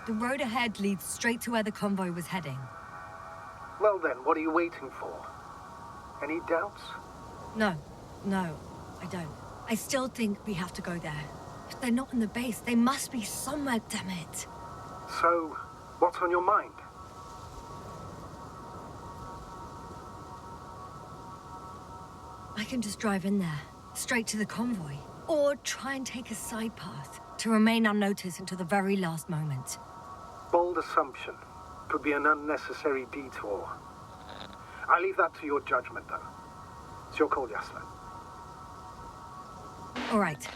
The road ahead leads straight to where the convoy was heading. Well then, what are you waiting for? Any doubts? No, I don't. I still think we have to go there. If they're not in the base, they must be somewhere, damn it. So, what's on your mind? I can just drive in there, straight to the convoy. Or try and take a side path to remain unnoticed until the very last moment. Bold assumption. Could be an unnecessary detour. I leave that to your judgment, though. It's your call, Yasna. All right.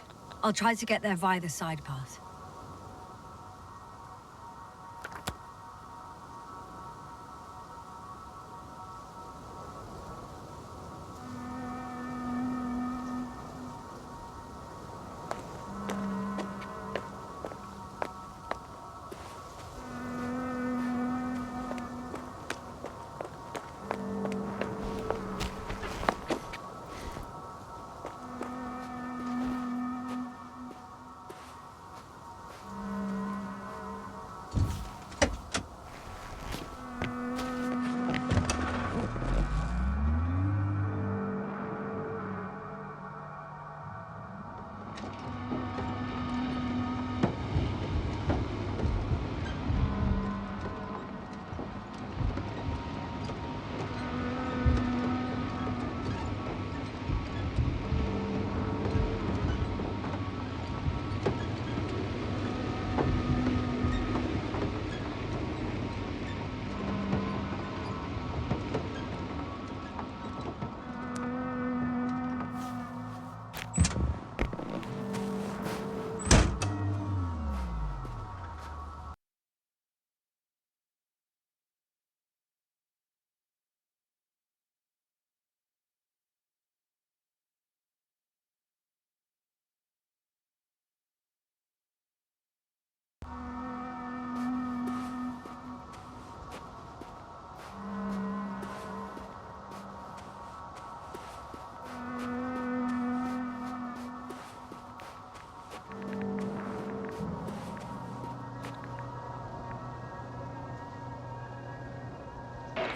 I'll try to get there via the side path.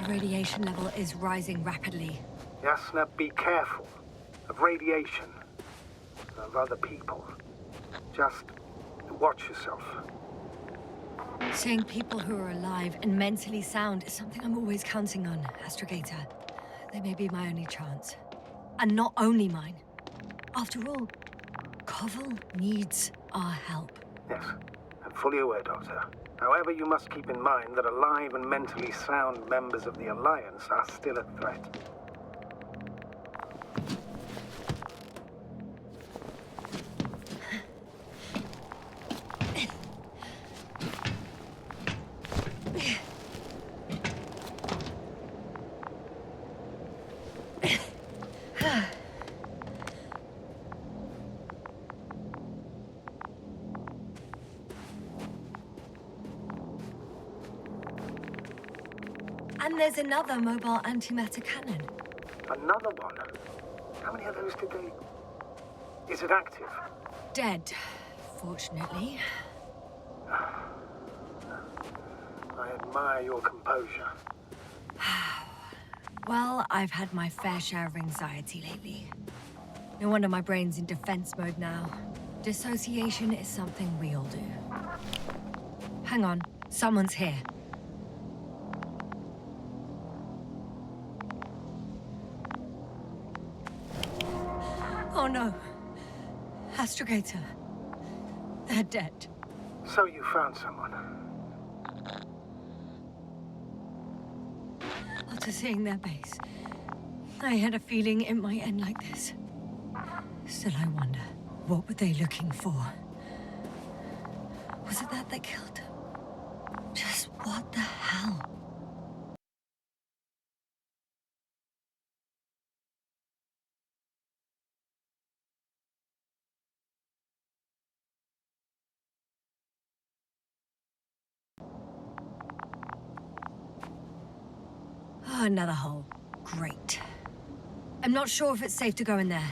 The radiation level is rising rapidly. Yasna, be careful. Of radiation. Of other people. Just watch yourself. Seeing people who are alive and mentally sound is something I'm always counting on, Astrogator. They may be my only chance. And not only mine. After all, Koval needs our help. Yes, I'm fully aware, Doctor. However, you must keep in mind that alive and mentally sound members of the Alliance are still a threat. And there's another mobile antimatter cannon. Another one? How many of those did they... Is it active? Dead, fortunately. I admire your composure. Well, I've had my fair share of anxiety lately. No wonder my brain's in defense mode now. Dissociation is something we all do. Hang on, someone's here. Oh no. Astrogator. They're dead. So you found someone. After seeing their base, I had a feeling it might end like this. Still, I wonder, what were they looking for? Was it that they killed them? Just what the hell? Oh, another hole. Great. I'm not sure if it's safe to go in there.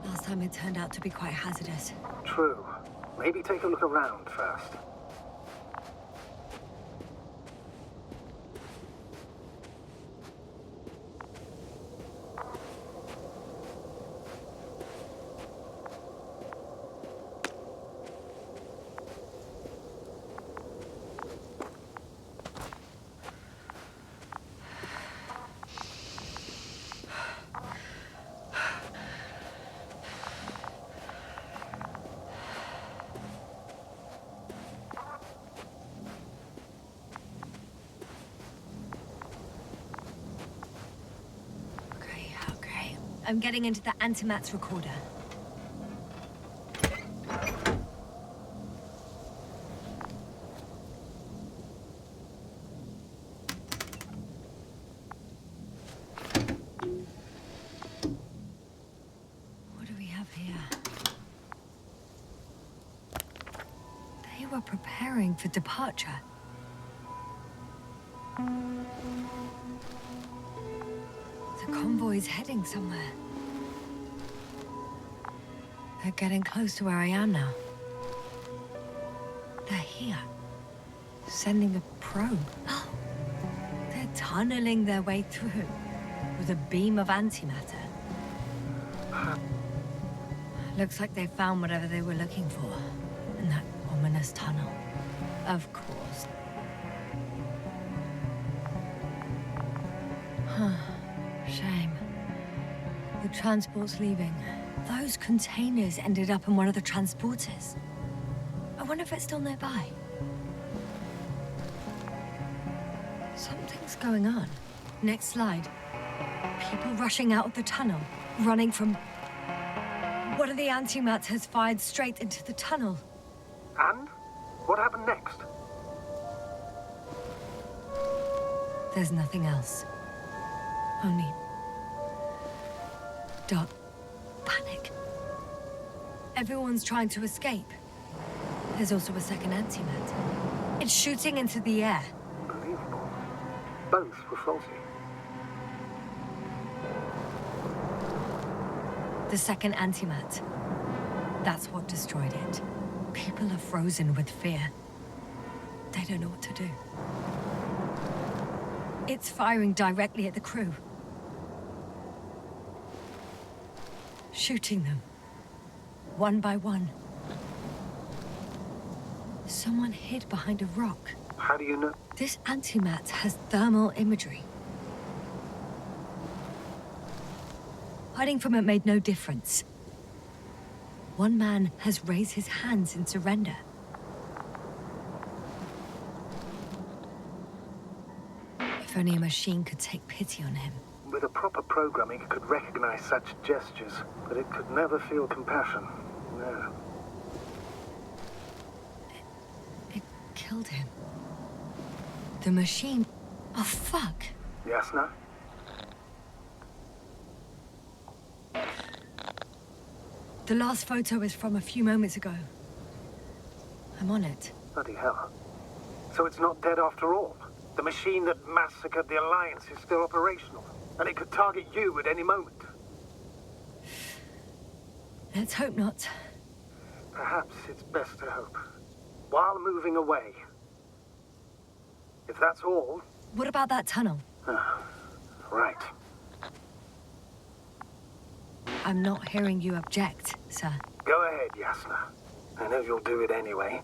Last time it turned out to be quite hazardous. True. Maybe take a look around first. I'm getting into the antimat's recorder. What do we have here? They were preparing for departure. The convoy's heading somewhere. They're getting close to where I am now. They're here. Sending a probe. Oh, they're tunneling their way through with a beam of antimatter. Looks like they found whatever they were looking for in that ominous tunnel. Of course. Huh. Shame. The transport's leaving. Those containers ended up in one of the transporters. I wonder if it's still nearby. Something's going on. Next slide. People rushing out of the tunnel, running from... One of the antimats has fired straight into the tunnel. And? What happened next? There's nothing else. Only... dark panic. Everyone's trying to escape. There's also a second antimat. It's shooting into the air. Unbelievable. Both were faulty. The second antimat. That's what destroyed it. People are frozen with fear. They don't know what to do. It's firing directly at the crew. Shooting them. One by one. Someone hid behind a rock. How do you know? This antimat has thermal imagery. Hiding from it made no difference. One man has raised his hands in surrender. If only a machine could take pity on him. With a proper programming, it could recognize such gestures, but it could never feel compassion. No. It killed him. The machine... Oh, fuck. Yasna? The last photo is from a few moments ago. I'm on it. Bloody hell. So it's not dead after all? The machine that massacred the Alliance is still operational, and it could target you at any moment. Let's hope not. Perhaps it's best to hope. While moving away. If that's all... What about that tunnel? Right. I'm not hearing you object, sir. Go ahead, Yasna. I know you'll do it anyway.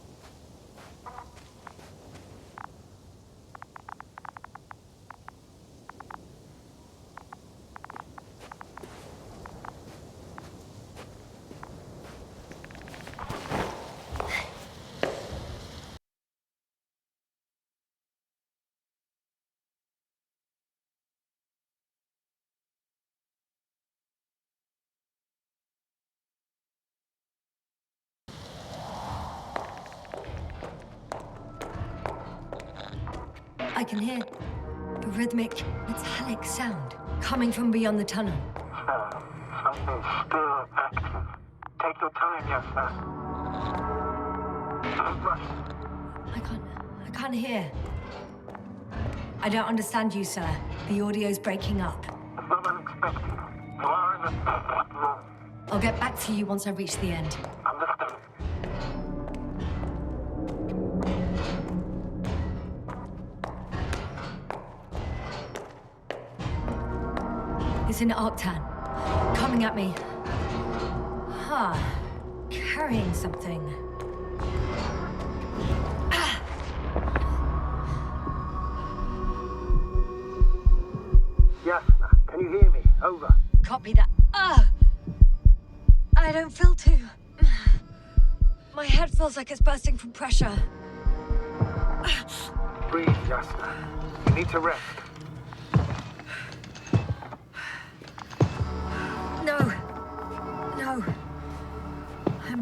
I can hear a rhythmic, metallic sound coming from beyond the tunnel. Something's still active. Take your time, Yasna. Don't rush. I can't hear. I don't understand you, sir. The audio's breaking up. It's not unexpected. You are in a perfect room. I'll get back to you once I reach the end. Understood. It's in Arctan. Coming at me. Huh. Carrying something. Yasna, can you hear me? Over. Copy that. I don't feel too... My head feels like it's bursting from pressure. Breathe, Yasna. You need to rest.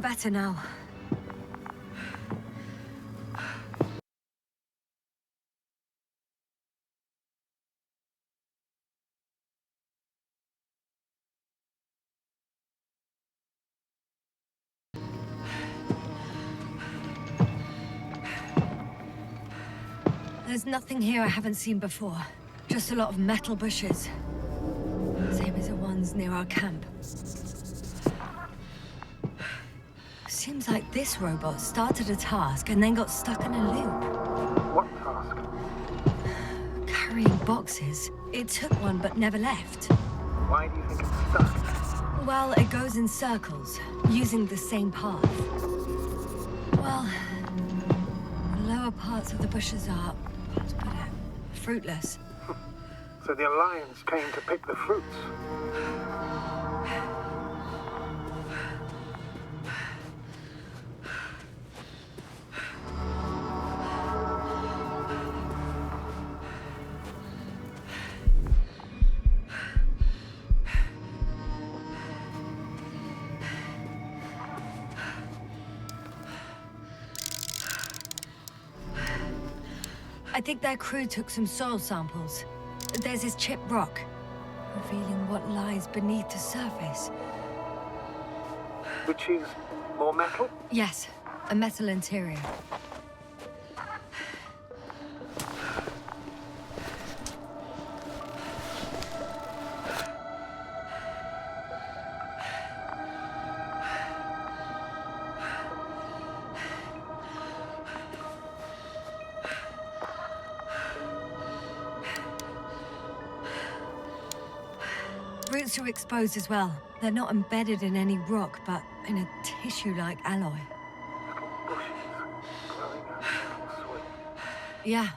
better now. There's nothing here I haven't seen before. Just a lot of metal bushes. Same as the ones near our camp. Seems like this robot started a task and then got stuck in a loop. What task? Carrying boxes. It took one but never left. Why do you think it's stuck? Well, it goes in circles, using the same path. Well, the lower parts of the bushes are, how to put it, fruitless. So the Alliance came to pick the fruits. I think their crew took some soil samples. There's this chipped rock, revealing what lies beneath the surface. Which is more metal? Yes, a metal interior. Roots are exposed as well. They're not embedded in any rock, but in a tissue-like alloy. Little bushes growing out of soil. Yeah,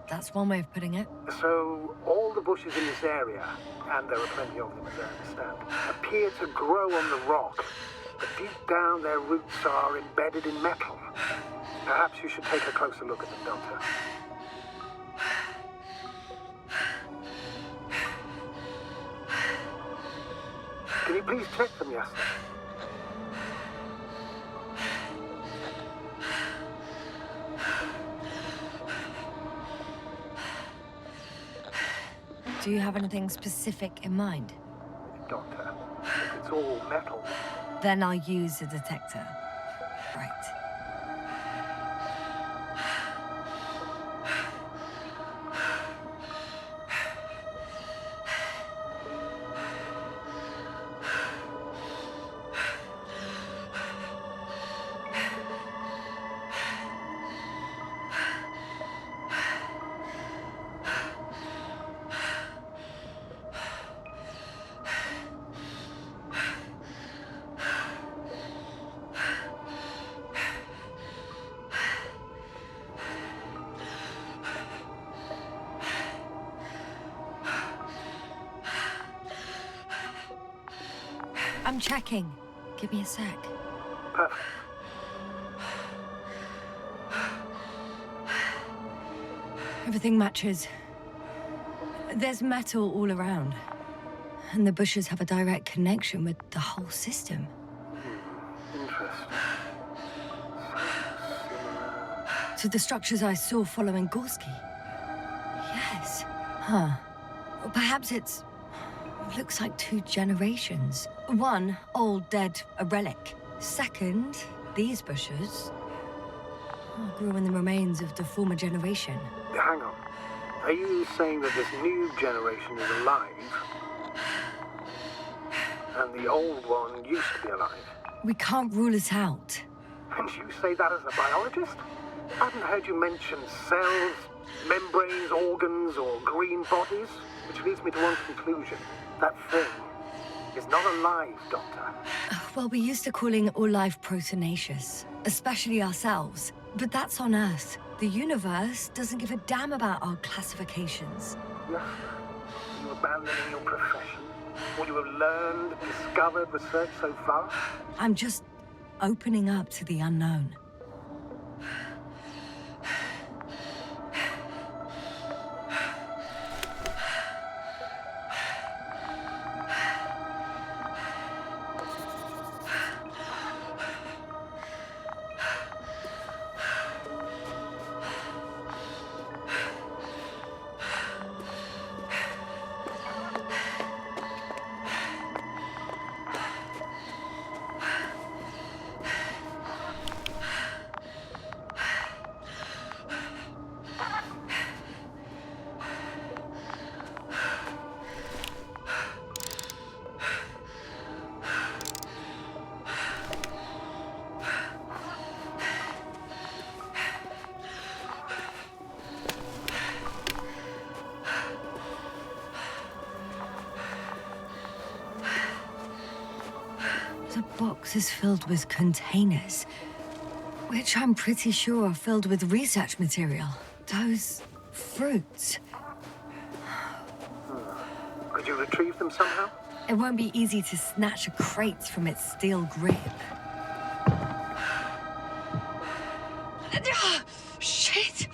that's one way of putting it. So all the bushes in this area, and there are plenty of them as I understand, appear to grow on the rock, but deep down their roots are embedded in metal. Perhaps you should take a closer look at them, Doctor. Can you please check them, Yasna? Do you have anything specific in mind? Doctor, if it's all metal, Then I'll use a detector. Right. I'm checking. Give me a sec. perfect. Everything matches. There's metal all around. And the bushes have a direct connection with the whole system. Interesting. To the structures I saw following Gorski. Yes. Huh. Or perhaps it looks like two generations. One, old, dead, a relic. Second, these bushes grew in the remains of the former generation. Hang on. Are you saying that this new generation is alive? And the old one used to be alive? We can't rule it out. And you say that as a biologist? I haven't heard you mention cells, membranes, organs, or green bodies, which leads me to one conclusion. That thing is not alive, Doctor. Well, we used to calling all life proteinaceous, especially ourselves. But that's on Earth. The universe doesn't give a damn about our classifications. Yes. Are you abandoning your profession? What you have learned, discovered, researched so far? I'm just opening up to the unknown. box is filled with containers, which I'm pretty sure are filled with research material. Those fruits. Could you retrieve them somehow? It won't be easy to snatch a crate from its steel grip. Shit!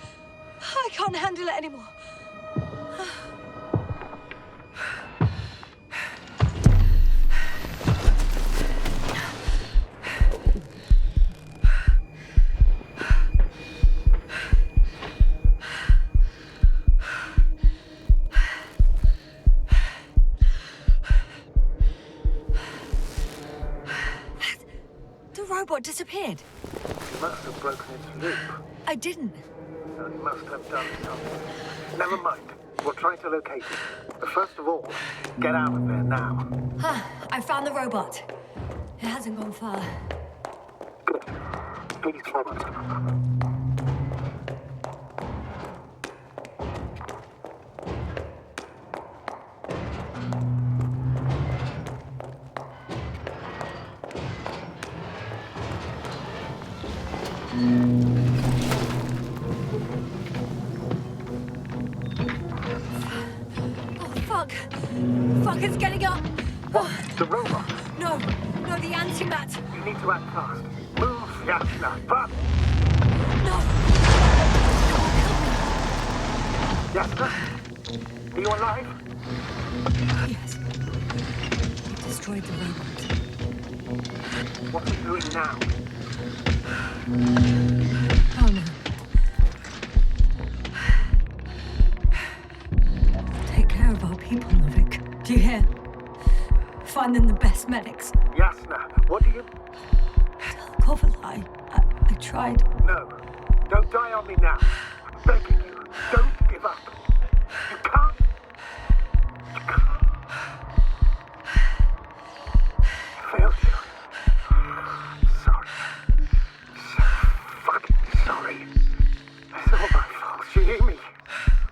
I can't handle it anymore. The robot disappeared. You must have broken its loop. I didn't. No, you must have done something. Never mind. We'll try to locate it. But first of all, get out of there now. I found the robot. It hasn't gone far. Good. Please follow us. Fuck, it's getting up! What? The robot? No, the antimat! You need to act fast. Move, Yasna, fast! No! Yasna? Are you alive? Yes. It destroyed the robot. What's it doing now? Oh no. Take care of our people, Novik. Do you hear? Find them the best medics. Yasna, what do you... Tell Kovalai. I tried. No. Don't die on me now. I'm begging you. Don't give up. You can't. You can't. I failed you. Sorry. So fucking sorry. It's all my fault. You hear me?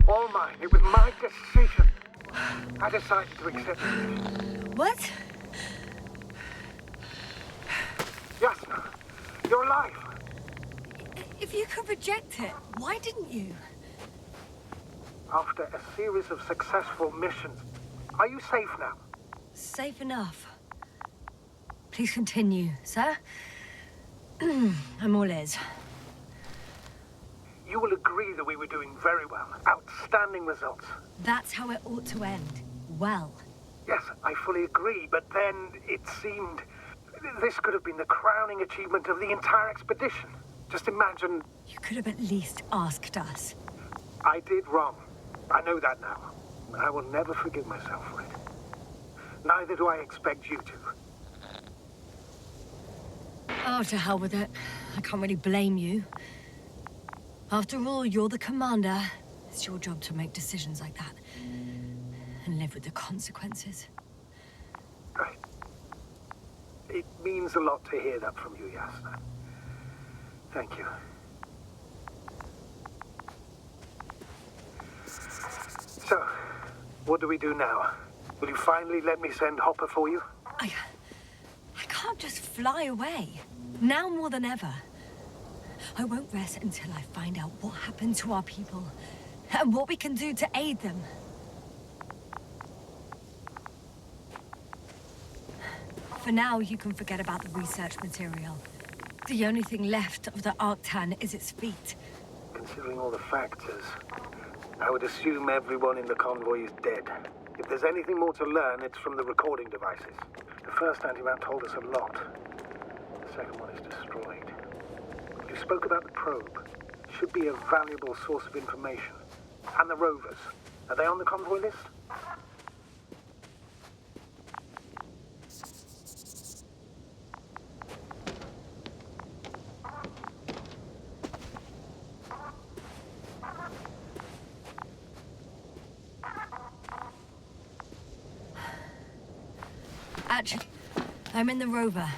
All mine. It was my decision. I decided to accept it. What? Yasna, you're alive. If you could reject it, why didn't you? After a series of successful missions, are you safe now? Safe enough. Please continue, sir. I'm all ears. You will agree that we were doing very well. Outstanding results. That's how it ought to end. Well. Yes, I fully agree, but then it seemed... This could have been the crowning achievement of the entire expedition. Just imagine... You could have at least asked us. I did wrong. I know that now. And I will never forgive myself for it. Neither do I expect you to. Oh, to hell with it. I can't really blame you. After all, you're the commander. It's your job to make decisions like that. And live with the consequences. Right. It means a lot to hear that from you, Yasna. Thank you. So, what do we do now? Will you finally let me send Hopper for you? I can't just fly away. Now more than ever. I won't rest until I find out what happened to our people. And what we can do to aid them. For now, you can forget about the research material. The only thing left of the Arctan is its feet. Considering all the factors, I would assume everyone in the convoy is dead. If there's anything more to learn, it's from the recording devices. The first antimat told us a lot. The second one is destroyed. You spoke about the probe. Should be a valuable source of information. And the rovers. Are they on the convoy list? Actually, I'm in the rover.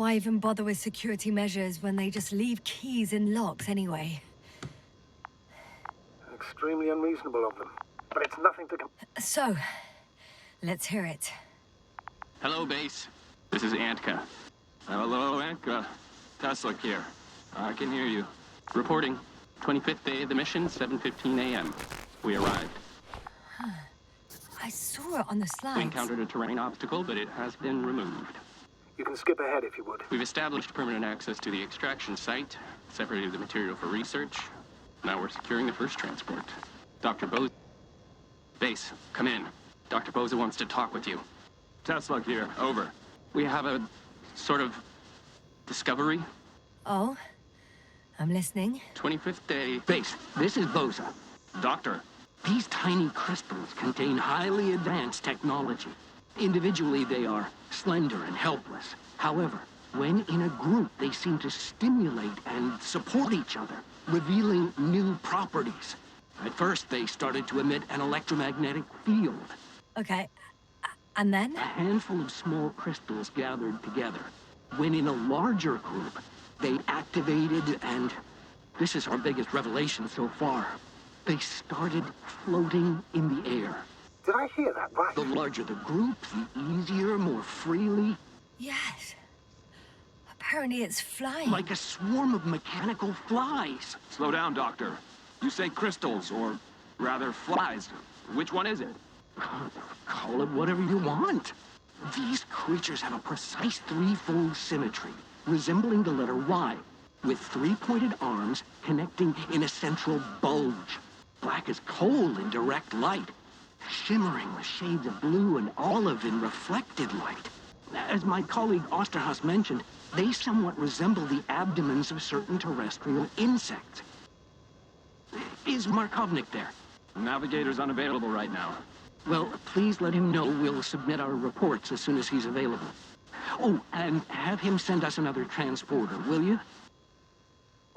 Why even bother with security measures when they just leave keys in locks anyway? Extremely unreasonable of them. But it's nothing to... So, let's hear it. Hello, base. This is Antka. Hello, Antka. Tesla here. I can hear you. Reporting. 25th day of the mission, 7:15 a.m. We arrived. I saw it on the slides. We encountered a terrain obstacle, but it has been removed. You can skip ahead if you would. We've established permanent access to the extraction site, separated the material for research. Now we're securing the first transport. Dr. Boza... Base, come in. Dr. Boza wants to talk with you. Tesla here, over. We have a sort of discovery. Oh? I'm listening. 25th day... Base, this is Boza. Doctor. These tiny crystals contain highly advanced technology. Individually, they are slender and helpless. However, when in a group, they seem to stimulate and support each other, revealing new properties. At first, they started to emit an electromagnetic field. Okay. And then? A handful of small crystals gathered together. When in a larger group, they activated and... this is our biggest revelation so far. They started floating in the air. Did I hear that right? The larger the group, the easier, more freely. Yes. Apparently it's flying. Like a swarm of mechanical flies. Slow down, Doctor. You say crystals, or rather flies. Which one is it? Call it whatever you want. These creatures have a precise threefold symmetry, resembling the letter Y, with three-pointed arms connecting in a central bulge. Black as coal in direct light, shimmering with shades of blue and olive in reflected light. As my colleague Osterhaus mentioned, they somewhat resemble the abdomens of certain terrestrial insects. Is Markovnik there? Navigator's unavailable right now. Well, please let him know we'll submit our reports as soon as he's available. Oh, and have him send us another transporter, will you?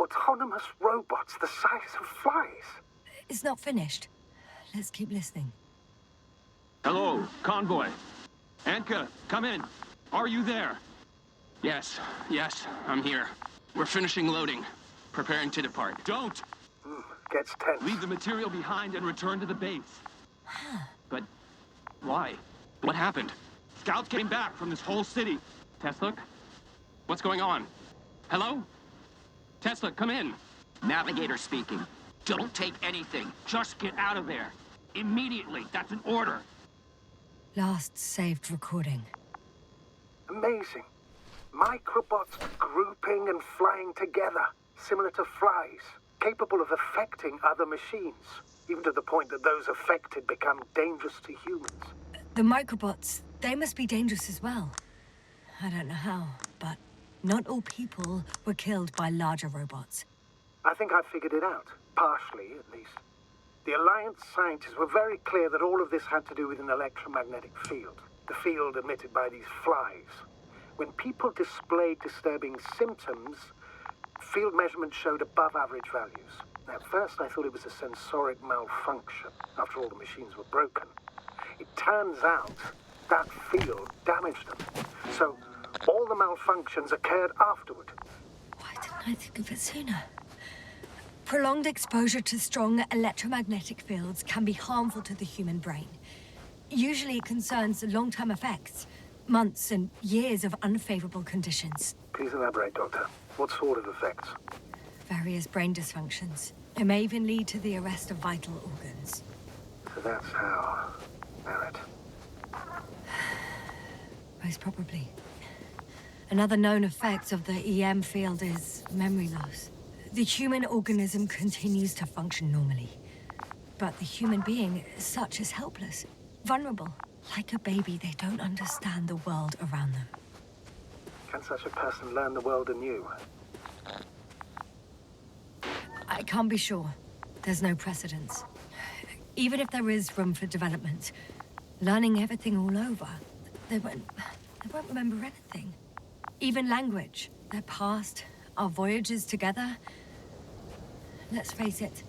Autonomous robots the size of flies. It's not finished. Let's keep listening. Hello, convoy. Antka, come in. Are you there? Yes, I'm here. We're finishing loading. Preparing to depart. Don't! Gets tense. Leave the material behind and return to the base. But why? What happened? Scouts came back from this whole city. Tesla? What's going on? Hello? Tesla, come in. Navigator speaking. Don't take anything. Just get out of there. Immediately. That's an order. Last saved recording. Amazing. Microbots grouping and flying together, similar to flies, capable of affecting other machines, even to the point that those affected become dangerous to humans. The microbots, they must be dangerous as well. I don't know how, but not all people were killed by larger robots. I think I figured it out, partially at least. The Alliance scientists were very clear that all of this had to do with an electromagnetic field, the field emitted by these flies. When people displayed disturbing symptoms, field measurements showed above average values. At first, I thought it was a sensoric malfunction. After all, the machines were broken. It turns out that field damaged them. So, all the malfunctions occurred afterward. Why didn't I think of it sooner? Prolonged exposure to strong electromagnetic fields can be harmful to the human brain. Usually it concerns long-term effects, months and years of unfavorable conditions. Please elaborate, Doctor. What sort of effects? Various brain dysfunctions. It may even lead to the arrest of vital organs. So that's how... Merit. Most probably. Another known effect of the EM field is memory loss. The human organism continues to function normally, but the human being as such is helpless, vulnerable. Like a baby, they don't understand the world around them. Can such a person learn the world anew? I can't be sure. There's no precedence. Even if there is room for development, learning everything all over, they won't remember anything. Even language, their past, our voyages together. Let's face it,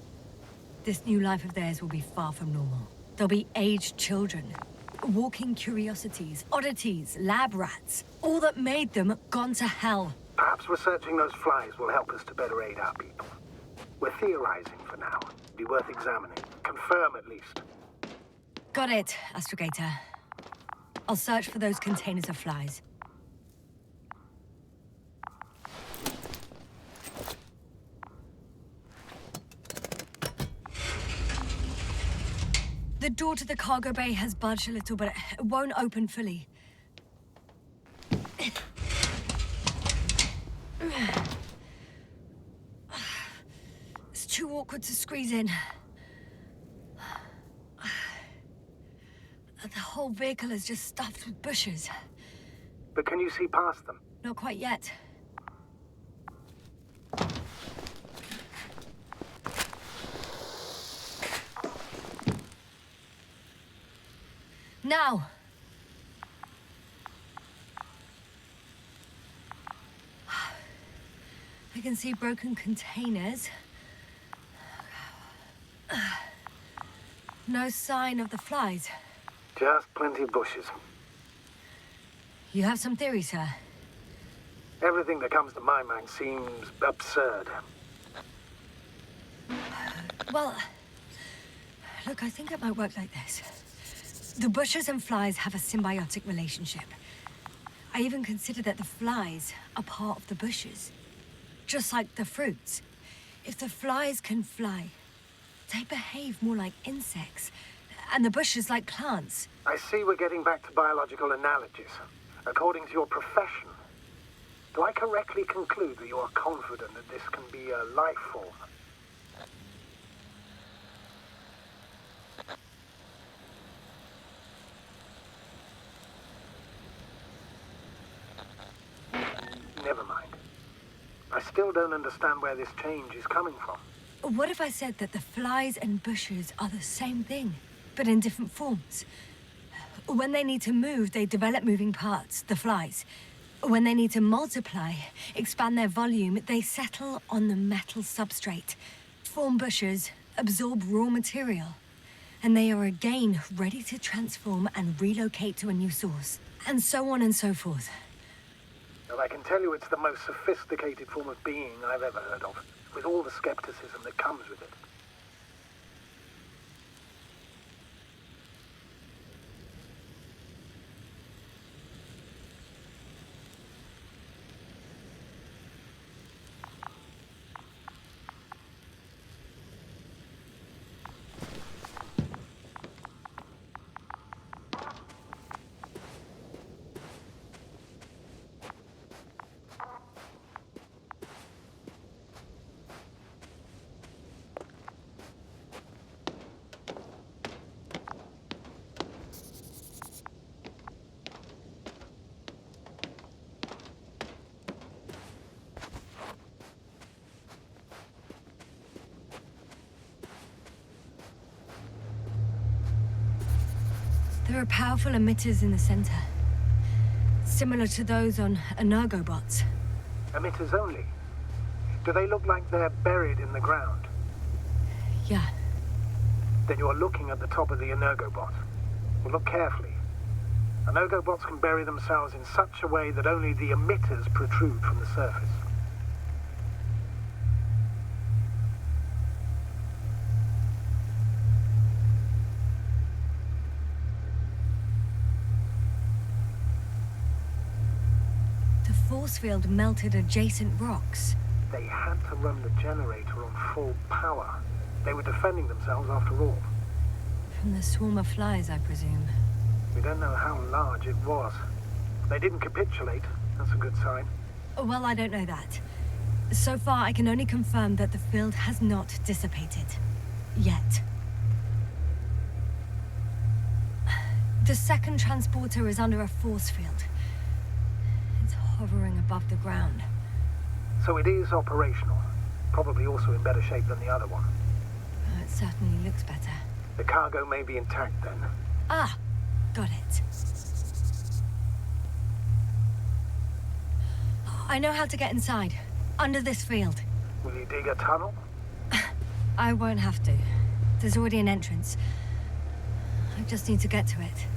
this new life of theirs will be far from normal. They'll be aged children, Walking curiosities, oddities, lab rats. All that made them gone to hell. Perhaps researching those flies will help us to better aid our people. We're theorizing for now. Be worth examining. Confirm at least. Got it, Astrogator. I'll search for those containers of flies. The door to the cargo bay has budged a little, but it won't open fully. It's too awkward to squeeze in. The whole vehicle is just stuffed with bushes. But can you see past them? Not quite yet. Now! I can see broken containers. No sign of the flies. Just plenty of bushes. You have some theory, sir? Everything that comes to my mind seems absurd. Well, look, I think it might work like this. The bushes and flies have a symbiotic relationship. I even consider that the flies are part of the bushes. Just like the fruits. If the flies can fly, they behave more like insects, and the bushes like plants. I see we're getting back to biological analogies. According to your profession, do I correctly conclude that you are confident that this can be a life form? Never mind. I still don't understand where this change is coming from. What if I said that the flies and bushes are the same thing, but in different forms? When they need to move, they develop moving parts, the flies. When they need to multiply, expand their volume, they settle on the metal substrate, form bushes, absorb raw material. And they are again ready to transform and relocate to a new source. And so on and so forth. Well, I can tell you it's the most sophisticated form of being I've ever heard of, with all the skepticism that comes with it. There are powerful emitters in the center. Similar to those on Energobots. Emitters only? Do they look like they're buried in the ground? Yeah. Then you're looking at the top of the Energobot. Well, look carefully. Energobots can bury themselves in such a way that only the emitters protrude from the surface. The force field melted adjacent rocks. They had to run the generator on full power. They were defending themselves after all. From the swarm of flies, I presume. We don't know how large it was. They didn't capitulate. That's a good sign. Well, I don't know that. So far, I can only confirm that the field has not dissipated. Yet. The second transporter is under a force field. It's hovering above the ground. So it is operational. Probably also in better shape than the other one. It certainly looks better. The cargo may be intact then. Ah, got it. I know how to get inside. Under this field. Will you dig a tunnel? I won't have to. There's already an entrance. I just need to get to it.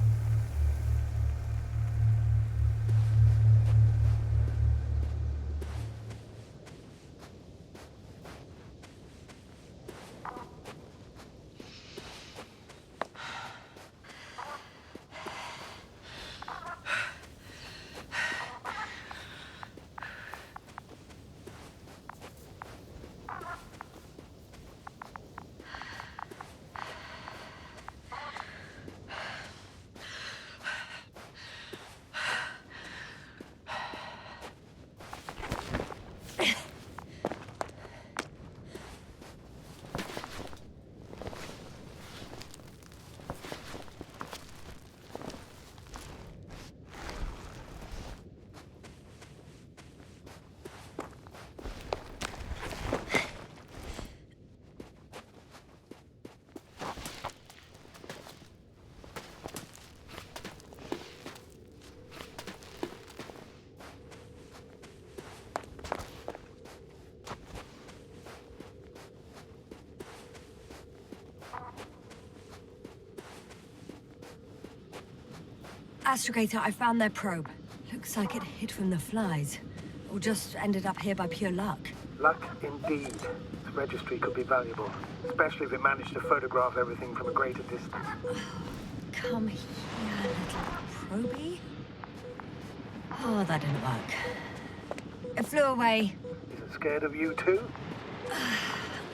Astrogator, I found their probe. Looks like it hid from the flies. Or just ended up here by pure luck. Luck indeed. Its registry could be valuable, especially if it managed to photograph everything from a greater distance. Come here, little probie. Oh, that didn't work. It flew away. Is it scared of you too?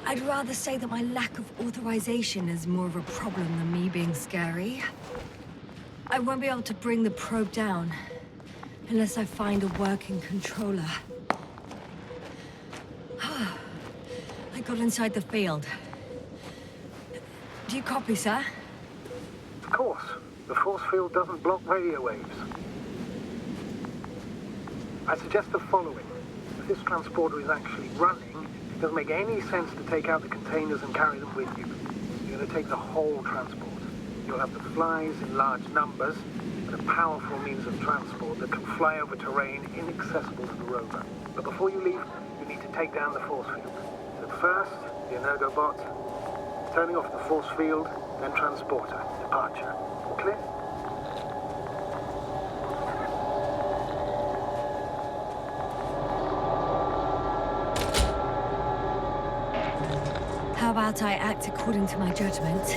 I'd rather say that my lack of authorization is more of a problem than me being scary. I won't be able to bring the probe down unless I find a working controller. I got inside the field. Do you copy, sir? Of course. The force field doesn't block radio waves. I suggest the following. If this transporter is actually running, it doesn't make any sense to take out the containers and carry them with you. You're going to take the whole transport. You'll have the flies in large numbers, and a powerful means of transport that can fly over terrain inaccessible to the rover. But before you leave, you need to take down the force field. So first, the Energobot, turning off the force field, then transporter, departure. Clear? How about I act according to my judgment,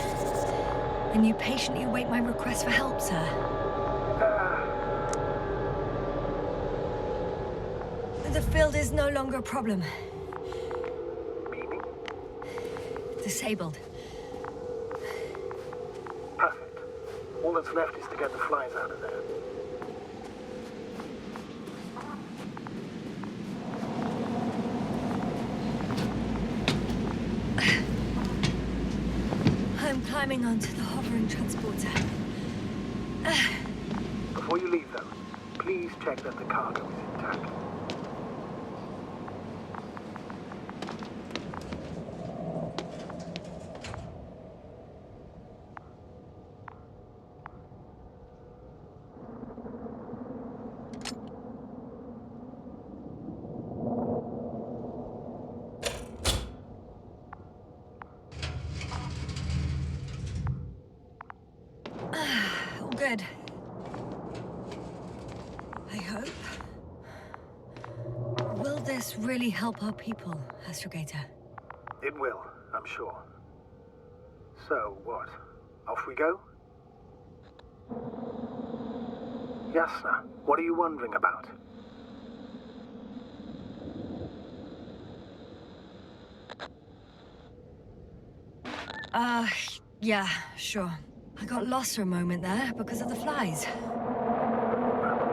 and you patiently await my request for help, sir? The field is no longer a problem. Meaning? Disabled. Perfect. All that's left is to get the flies out of there. I'm climbing onto the hovering transporter. Before you leave, though, please check that the cargo is intact. Good. I hope. Will this really help our people, Astrogator? It will, I'm sure. So, what? Off we go? Yasna, what are you wondering about? Yeah, sure. I got lost for a moment there because of the flies. A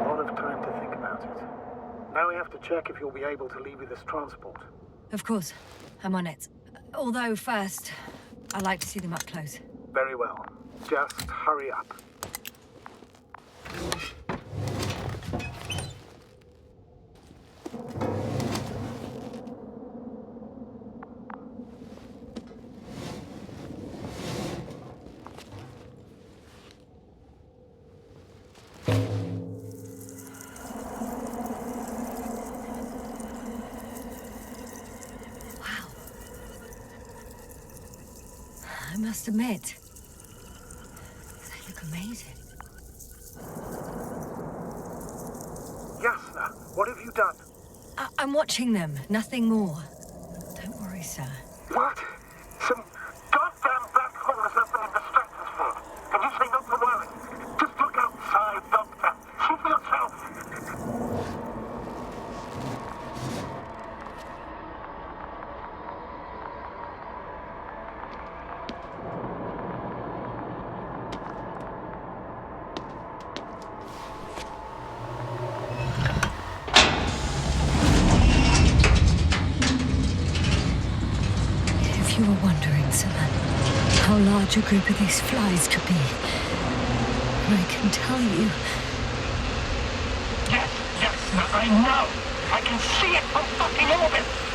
lot of time to think about it. Now we have to check if you'll be able to leave with this transport. Of course. I'm on it. Although first, I'd like to see them up close. Very well. Just hurry up. I must admit, they look amazing. Yasna, what have you done? I'm watching them, nothing more. Don't worry, sir. What? Some goddamn black holes have been in the stratosphere. And you say not to worry. Just look outside, Doctor. See for yourself. If you were wondering, sir, how large a group of these flies could be, I can tell you. Yes, I know. I can see it from fucking orbit.